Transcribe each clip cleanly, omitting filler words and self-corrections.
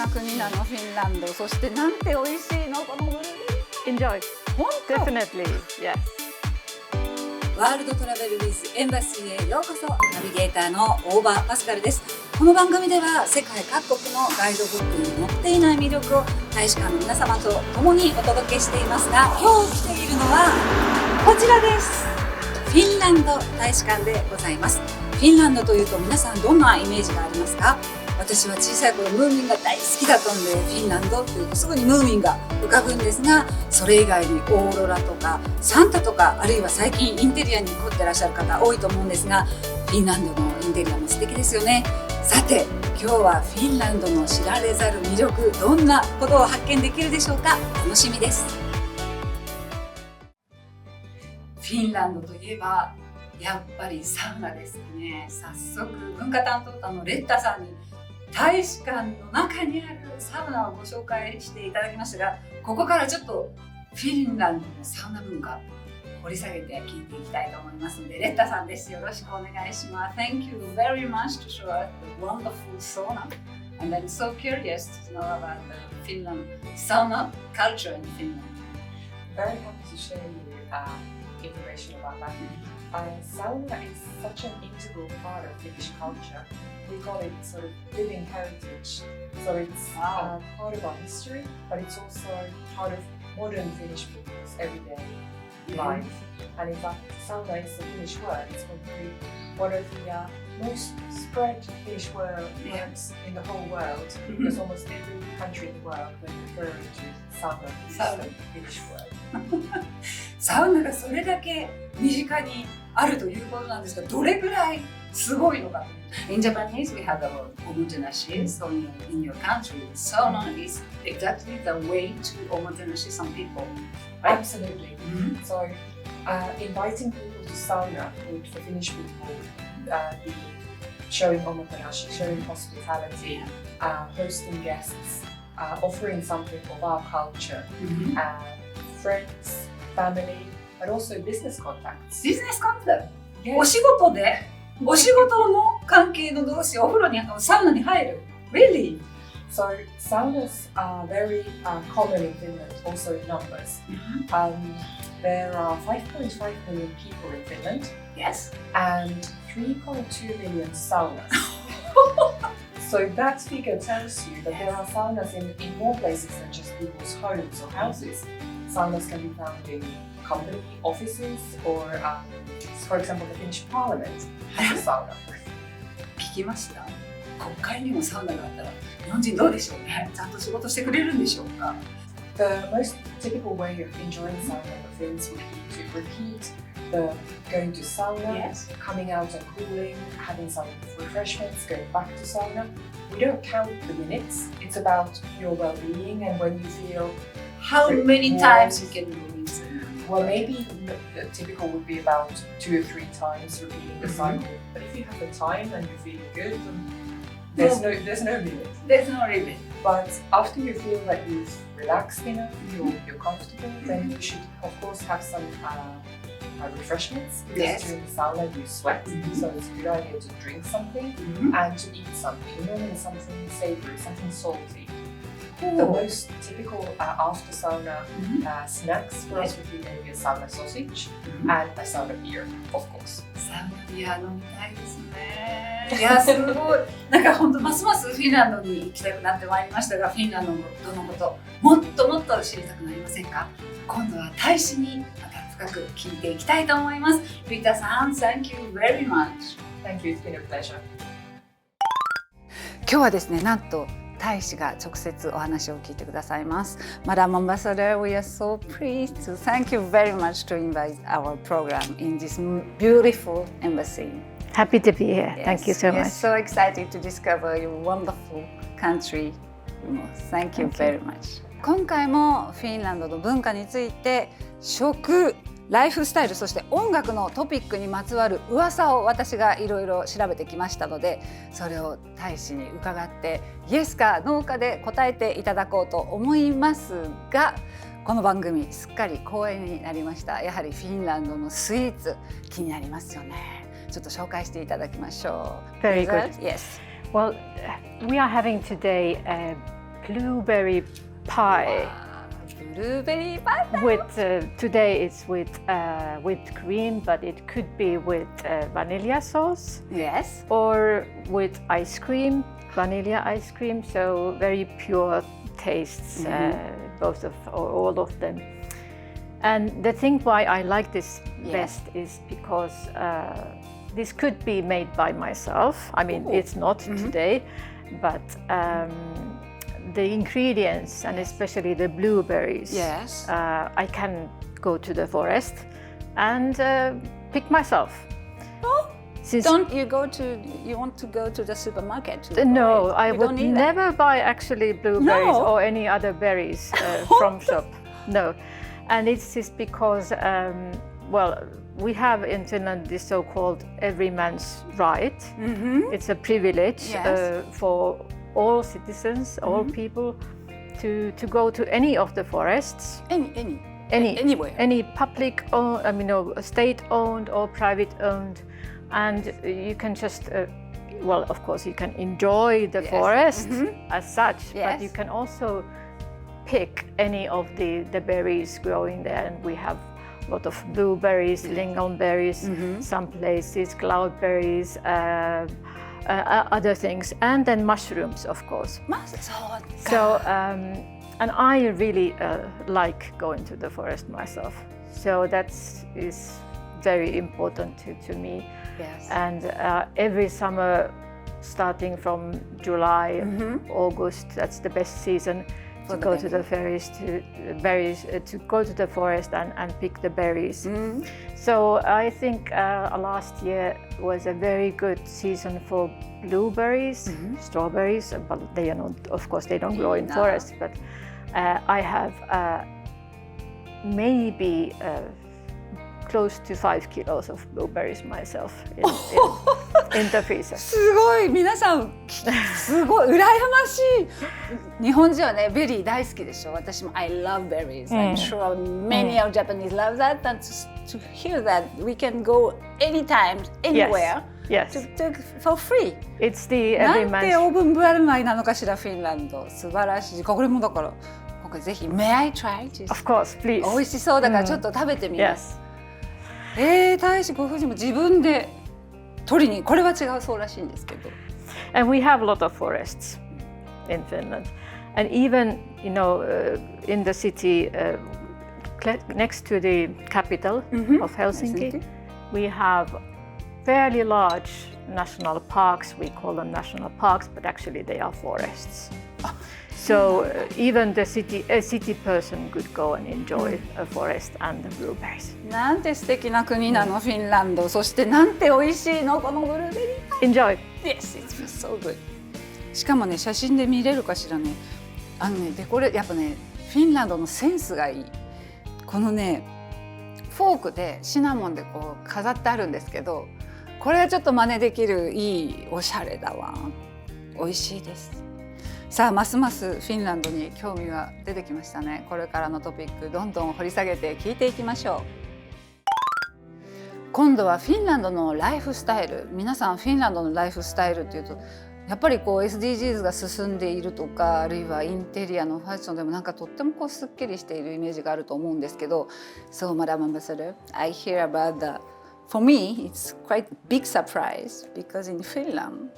な国なのフィンランド。そしてなんて美味しいのこのブルーベリー。 Enjoy. 本当 Definitely. Yes. ワールドトラベルウィズエンバシーへようこそ。ナビゲーターの大場パスカルです。この番組では世界各国のガイドブックに載っていない魅力を大使館の皆様と共にお届けしていますが、今日来ているのはこちらです。フィンランド大使館でございます。フィンランドというと皆さんどんなイメージがありますか？私は小さい頃ムーミンが大好きだったんで、フィンランドっていうとすぐにムーミンが浮かぶんですが、それ以外にオーロラとかサンタとか、あるいは最近インテリアに凝ってらっしゃる方多いと思うんですが、フィンランドのインテリアも素敵ですよね。さて今日はフィンランドの知られざる魅力、どんなことを発見できるでしょうか？楽しみです。フィンランドといえばやっぱりサウナですね。早速文化担当課のレッタさんに大使館の中にあるサウナをご紹介していただきましたが、ここからちょっとフィンランドのサウナ文化掘り下げて聞いていきたいと思いますので、レッタさんです。よろしくお願いします。 Thank you very much to show us the wonderful sauna, and I'm so curious to know about the Finland sauna culture in Finland. Very happy to share you information about that. Sauna is such an integral part of Finnish culture. We call it sort of living heritage. So it's part of our history, but it's also part of modern Finnish people's everyday life. And in fact, sauna is a Finnish word. It's probably one of the most spread Finnish words in the whole world, because almost every country in the world, when referring to sauna, is a Finnish word. サウナがそれだけ身近にあるということなんですが、どれぐらいすごいのかという。In Japanese, we have the word omotenashi. So in your country, sauna is exactly the way to omotenashi some people. Right? Absolutely. So inviting people to sauna would, for Finnish people, be showing omotenashi, showing hospitality, hosting guests, offering something of our culture, friends, family, but also business contacts. ビジネスコンタクト。お仕事で、お仕事の関係の同士、お風呂にサウナに入る。Really? So saunas are very common in Finland, also in numbers. There are 5.5 million people in Finland. Yes. And 3.2 million saunas. So that figure tells you that there are saunas in more places than just people's homes or houses. Saunas can be found in company offices or, for example, the Finnish Parliament has a sauna. 聞きました。国会にもサウナがあったら日本人どうでしょうね。ちゃんと仕事してくれるんでしょうか。The most typical way of enjoying sauna for Finns would be to repeat the going to sauna, coming out and cooling, having some refreshments, going back to sauna. We don't count the minutes. It's about your well-being and when you feel how many times you can do it. Well, maybe the typical would be about 2 or 3 times repeating the cycle. But if you have the time and you're feeling good, there's no limit. There's no limit. But after you feel that you've relaxed enough, you're comfortable, then you should of course have some refreshments. Because during the sauna you sweat, so it's a good idea to drink something and to eat something. Normally something savory, something salty. The most typical after sauna snacks for us would be maybe a sauna sausage and a sauna beer, of course. サウナビア飲みたいですね。いやすごい。なんか本当ますますフィンランドに行きたくなってまいりましたが、フィンランドのこともっともっと知りたくなりませんか？今度は大使にまた深く聞いていきたいと思います。リータさん、Thank you very much. Thank you, it's been a pleasure. 今日はですね、なんと大使が直接お話を聞いてくださいます。Madam Ambassador, we are so pleased to thank you very much to invite our program in this beautiful embassy. Happy to be here. Thank you so We're much. so excited to discover your wonderful country. Thank you very much. 今回もフィンランドの文化について食、ライフスタイル、そして音楽のトピックにまつわる噂を私がいろいろ調べてきましたので、それを大使に伺ってイエスかノーかで答えていただこうと思いますが、この番組すっかり恒例になりました。やはりフィンランドのスイーツ気になりますよね。ちょっと紹介していただきましょう。Very good. Yes. Well, we are having today blueberry pie. Blueberry pie. With today it's with whipped cream, but it could be with vanilla sauce Yes. or with ice cream, vanilla ice cream. So very pure tastes, both of or all of them. And the thing why I like this best is because this could be made by myself. I mean, it's not today, but the ingredients and especially the blueberries, Yes. I can go to the forest and pick myself. Since Don't you go to? You want to go to the supermarket? To no, buy it? I You would don't need that? never buy actually blueberries No. or any other berries from shop. No, and it's just because well, we have in Finland this so-called every man's right. It's a privilege Yes. for all citizens, all people, to go to any of the forests. Anywhere. Any public owned, state-owned or private-owned, and you can just, well, of course, you can enjoy the forest as such, but you can also pick any of the berries growing there, and we have a lot of blueberries, lingonberries, some places cloudberries, other things, and then mushrooms, of course. So, and I really like going to the forest myself. So that is very important to me. Yes. And every summer, starting from July, August, that's the best season to go to the to go to the forest and pick the berries. So I think last year was a very good season for blueberries, strawberries, but they are not, of course, they don't grow in forests. But I have maybe close to 5 kilos of blueberries myself in the freezer. すごい皆さんすごい羨ましい。日本人はねベリー大好きでしょ。私も I love berries. I'm sure many of Japanese love that. And to hear that we can go anytime, anywhere. Yes. For free. It's the な every んて man's. オーブンブラルマイなのかしらフィンランド。素晴らしい。これもだから僕ぜひ May I try? Of course, please. 美味しそうだからちょっと食べてみます。大使ご夫人も自分で取りにこれは違うそうらしいんですけど。And we have a lot of forests in Finland, and even in the city next to the capital of Helsinki, we have fairly large national parks. We call them national parks, but actually they are forests. So even the city person could go and enjoy a forest and the blueberries. なんて素敵な国なのフィンランド。そしてなんて美味しいのこのブルーベリー。Enjoy. Yes, it was so good. しかもね写真で見れるかしらね。デコレやっぱねフィンランドのセンスがいい。このねフォークでシナモンでこう飾ってあるんですけど、これはちょっと真似できるいいおしゃれだわ。美味しいです。さあますますフィンランドに興味が出てきましたね。これからのトピックどんどん掘り下げて聞いていきましょう。今度はフィンランドのライフスタイル。皆さんフィンランドのライフスタイルっていうとやっぱりこう SDGs が進んでいるとか、あるいはインテリアのファッションでもなんかとってもこうすっきりしているイメージがあると思うんですけど、So Madam Ambassador, I hear about that. For me, it's quite a big surprise because in Finland,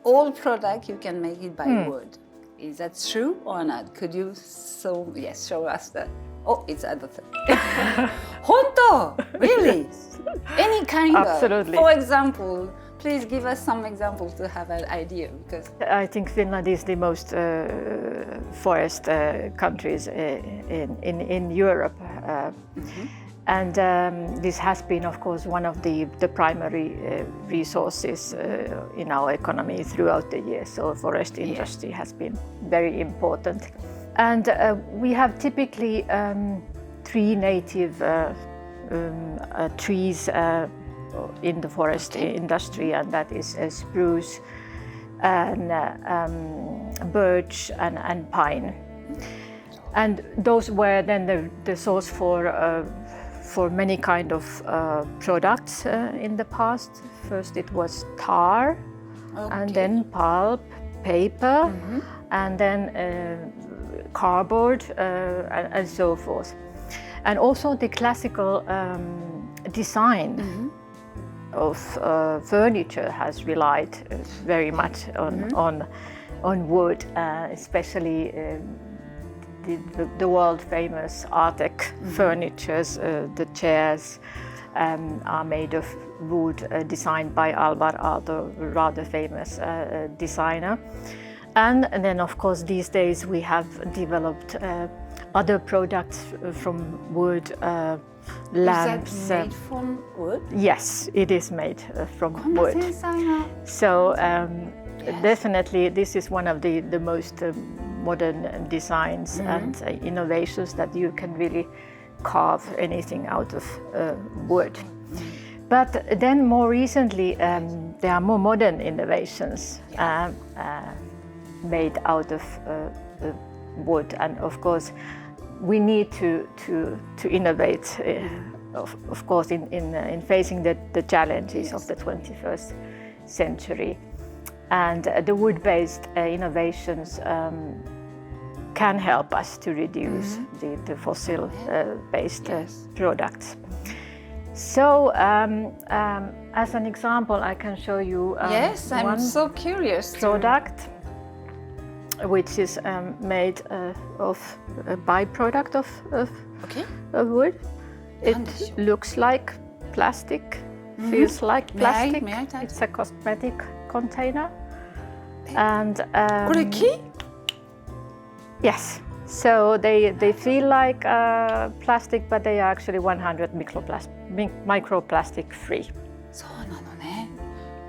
all product you can make it by wood. Is that true or not? Could you show us that? Oh, it's other thing. 本当 Really? Any kind Absolutely. of, for example, please give us some examples to have an idea because I think Finland is the most forest countries in Europe. And this has been, of course, one of the primary resources in our economy throughout the years. So forest industry has been very important. And we have typically 3 native trees in the forest industry, and that is spruce, and birch and pine. And those were then the source for many kind of products in the past. First it was tar, and then pulp, paper, and then cardboard and so forth. And also the classical design of furniture has relied very much on wood, especially the world famous Arctic furnitures. The chairs are made of wood, designed by Alvar Aalto, a rather famous designer. And then, of course, these days we have developed other products from wood, lamps. Is that made from wood? Yes, it is made from wood. So definitely this is one of the most modern designs and innovations that you can really carve anything out of wood. But then more recently there are more modern innovations made out of wood, and of course we need to innovate, of course, in facing the challenges of the 21st century. And the wood-based innovations can help us to reduce the fossil-based products. So, as an example, I can show you yes, I'm one so curious product which is made of a byproduct of wood. It looks like plastic, feels like plastic. May I touch? It's a cosmetic container. And これ木? yes, so they feel like plastic, but they are actually 100 microplastic free. そうなのね。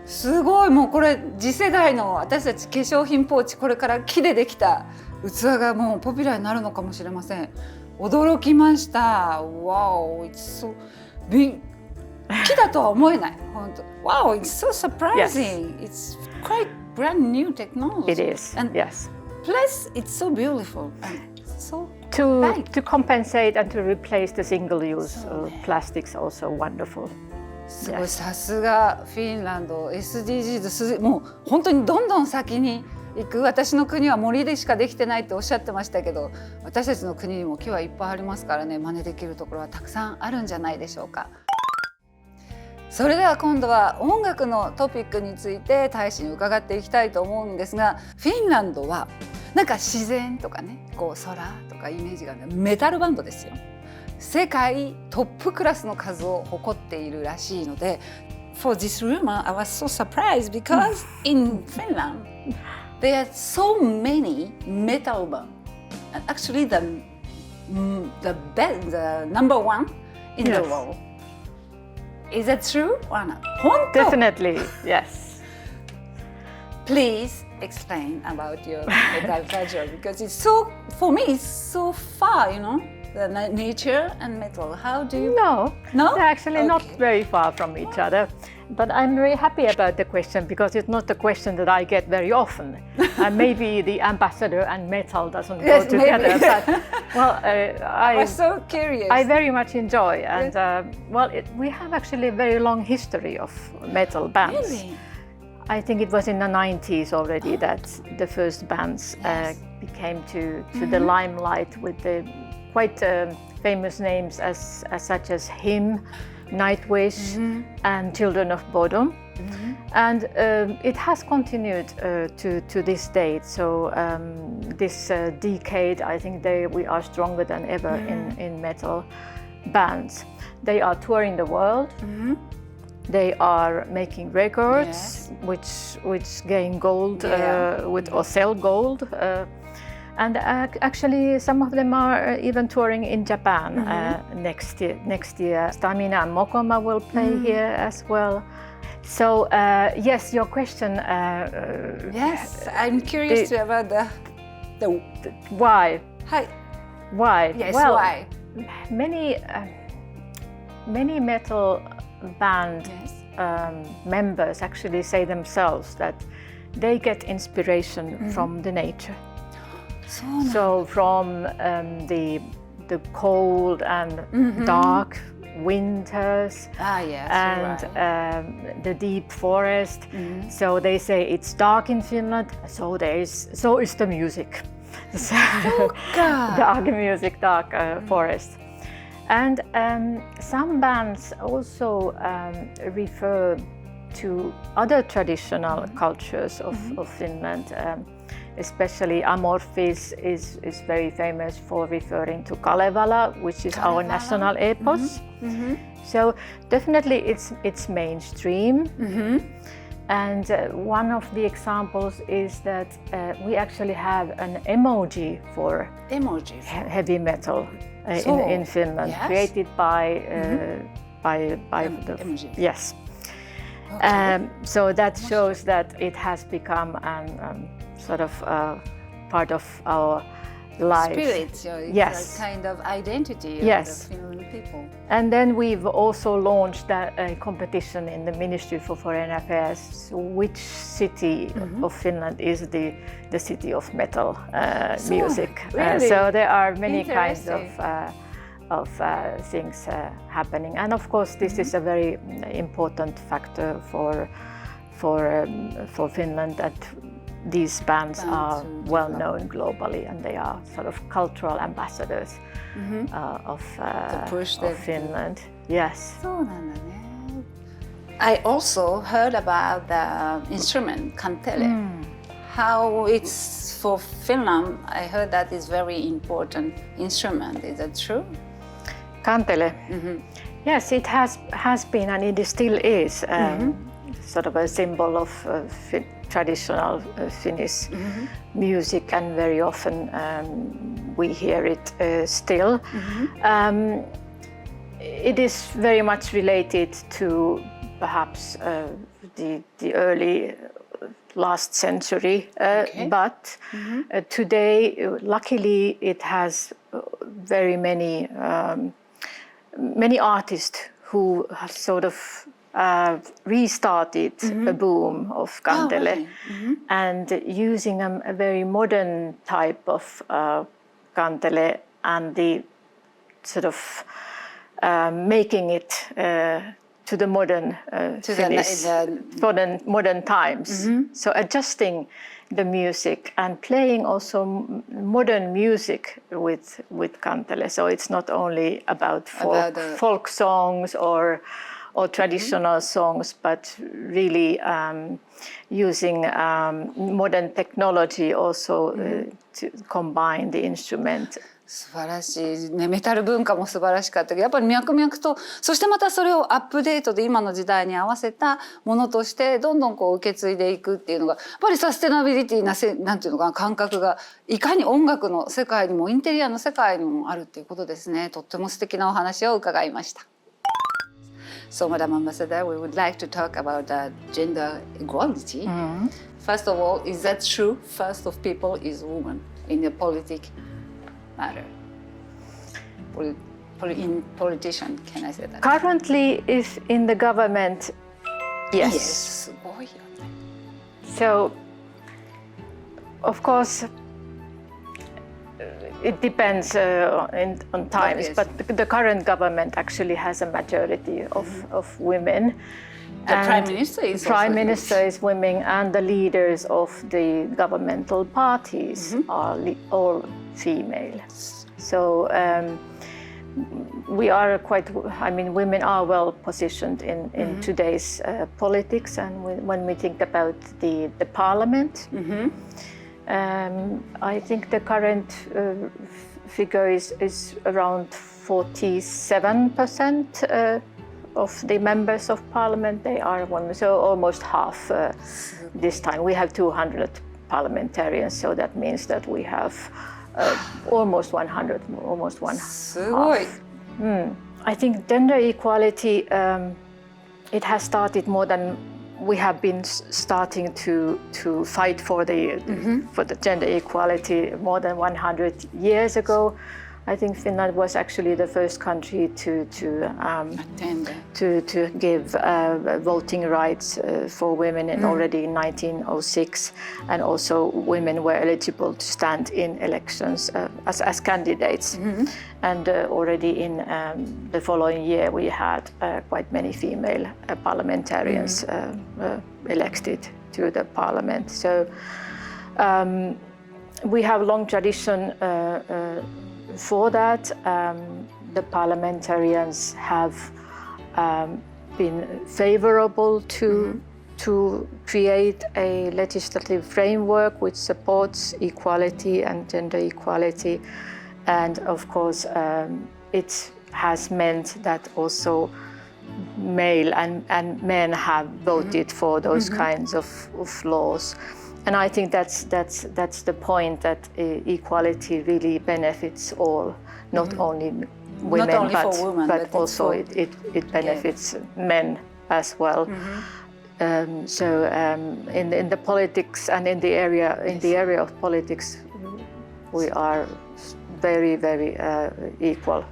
すごい、もうこれ次世代の私たち化粧品ポーチ、これから木でできた器がもうポピュラーになるのかもしれません。驚きました。Wow, it's so big. 木だとは思えない。本当。Wow, it's so surprising. It's quite brand new technology. It is. And yes. Plus, it's so beautiful. And so to compensate and to replace the single-use plastics, also wonderful. すごい、さすがフィンランド SDGs、 もう本当にどんどん先に行く。私の国は森でしかできてないっておっしゃってましたけど、私たちの国にも木はいっぱいありますからね、真似できるところはたくさんあるんじゃないでしょうか。それでは今度は音楽のトピックについて大使に伺っていきたいと思うんですが、フィンランドはなんか自然とかね、こう空とかイメージがね、メタルバンドですよ。世界トップクラスの数を誇っているらしいので、 For this rumor, I was so surprised because in Finland there are so many metal bands. And actually the number one in the world. Is that true or not? 本当? Definitely, yes. Please explain about your metal culture, because it's so, for me, it's so far, you know, the nature and metal. How do you? No, No? they're actually not very far from each other. But I'm very happy about the question, because it's not a question that I get very often. Maybe the ambassador and metal doesn't go together. Maybe. But well, I was so curious. I very much enjoy, and we have actually a very long history of metal bands. Really? I think it was in the 90s already that the first bands became to the limelight with the quite famous names such as Him, Nightwish, and Children of Bodom. And it has continued to this date. So this decade, I think we are stronger than ever in metal bands. They are touring the world. They are making records which gain gold or sell gold. And actually, some of them are even touring in Japan next year. Stamina and Mokoma will play here as well. So yes, your question. Yes, I'm curious about the why. Hi. Why? Yes, well, why? Many metal band members actually say themselves that they get inspiration from the nature. So from the cold and dark winters Yes, and right. the deep forest. So they say it's dark in Finland, so is the music. So, dark music, dark forest. And some bands also refer to other traditional cultures of Finland. Especially Amorphis is very famous for referring to Kalevala, which is our national epos. So definitely it's mainstream. And one of the examples is that we actually have an emoji for heavy metal in Finland, created by the emoji. Yes. Okay. So that shows that it has become sort of part of our life. Spirit, so it's Yes. a kind of identity Yes. of the Finland people. And then we've also launched a competition in the Ministry for Foreign Affairs. Which city of Finland is the city of metal music? Really? So there are many kinds Interesting. of things happening. And of course, this is a very important factor for Finland, that these bands are well known globally, and they are sort of cultural ambassadors of Finland. Yes. そうなんだね。I also heard about the instrument kantele. How it's for Finland. I heard that is very important instrument. Is that true? Kantele. Yes, it has been, and it still is sort of a symbol of traditional Finnish music, and very often we hear it still. It is very much related to perhaps the early last century, but today, luckily, it has very many artists who have sort of restarted a boom of kantele, and using a very modern type of kantele, and the sort of making it to the modern modern times. So adjusting the music and playing also modern music with kantele. So it's not only about folk songs or traditional songs, but really using modern technology also to combine the instrument. 素晴らしいね。メタル文化も素晴らしかったけど、やっぱり脈々と、そしてまたそれをアップデートで今の時代に合わせたものとしてどんどんこう受け継いでいくっていうのが、やっぱりサステナビリティななんていうのかな、感覚がいかに音楽の世界にもインテリアの世界にもあるっていうことですね。とっても素敵なお話を伺いました。So, Madam Ambassador, we would like to talk about gender equality. First of all, is that true? First of people is woman in the politics matter. Politician, can I say that? Currently, if in the government, yes. Yes, すごいよね。So, of course, it depends on times, but the current government actually has a majority of women. The Prime Minister is Prime Minister is women, and the leaders of the governmental parties are all female. So we are women are well positioned in today's politics, and when we think about the parliament, I think the current figure is around 47% of the members of parliament, they are women, so almost half this time. We have 200 parliamentarians, so that means that we have almost 100, almost one half. I think gender equality, it has started more than we have been starting to fight for the gender equality more than 100 years ago. I think Finland was actually the first country to give voting rights for women already in 1906, and also women were eligible to stand in elections as candidates. And already in the following year, we had quite many female parliamentarians elected to the parliament. So we have a long tradition for that. The parliamentarians have been favorable to create a legislative framework which supports equality and gender equality. And of course, it has meant that also male and men have voted for those kinds of laws. And I think that's the point, that equality really benefits all, not only women, not only for women, but also it benefits men as well. So in the politics and in the area of politics, we are very, very equal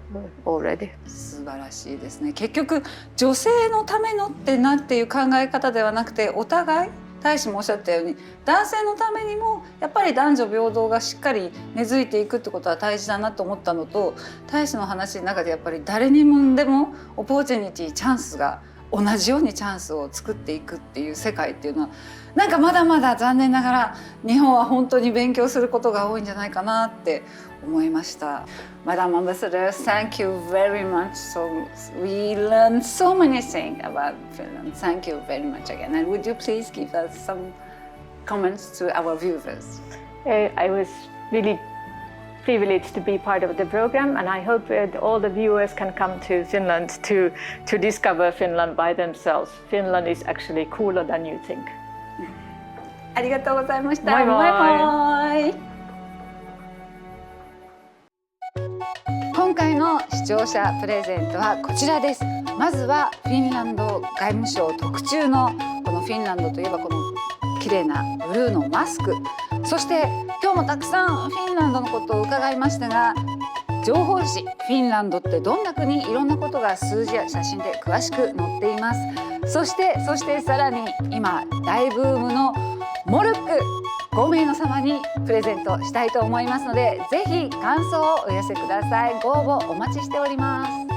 already. 素晴らしいですね。結局女性のためのってなっていう考え方ではなくて、お互い大使もおっしゃったように男性のためにもやっぱり男女平等がしっかり根付いていくってことは大事だなと思ったのと、大使の話の中でやっぱり誰にもでもオポーチュニティチャンスが同じようにチャンスを作っていくっていう世界っていうのはなんかまだまだ残念ながら日本は本当に勉強することが多いんじゃないかなって思いました。Madam Ambassador, thank you very much. So we learned so many things about Finland. Thank you very much again. And would you please give us some comments to our viewers? I was really privileged to be part of the program, and I hope that all the viewers can come to Finland to discover Finland by themselves. Finland is actually cooler than you think. ありがとうございました。バイバイ。バイバイ。今回の視聴者プレゼントはこちらです。まずはフィンランド外務省特注のこのフィンランドといえばこの綺麗なブルーのマスク、そして今日もたくさんフィンランドのことを伺いましたが、情報誌フィンランドってどんな国、いろんなことが数字や写真で詳しく載っています。そしてさらに今大ブームのモルック5名の様にプレゼントしたいと思いますので、ぜひ感想をお寄せください。ご応募お待ちしております。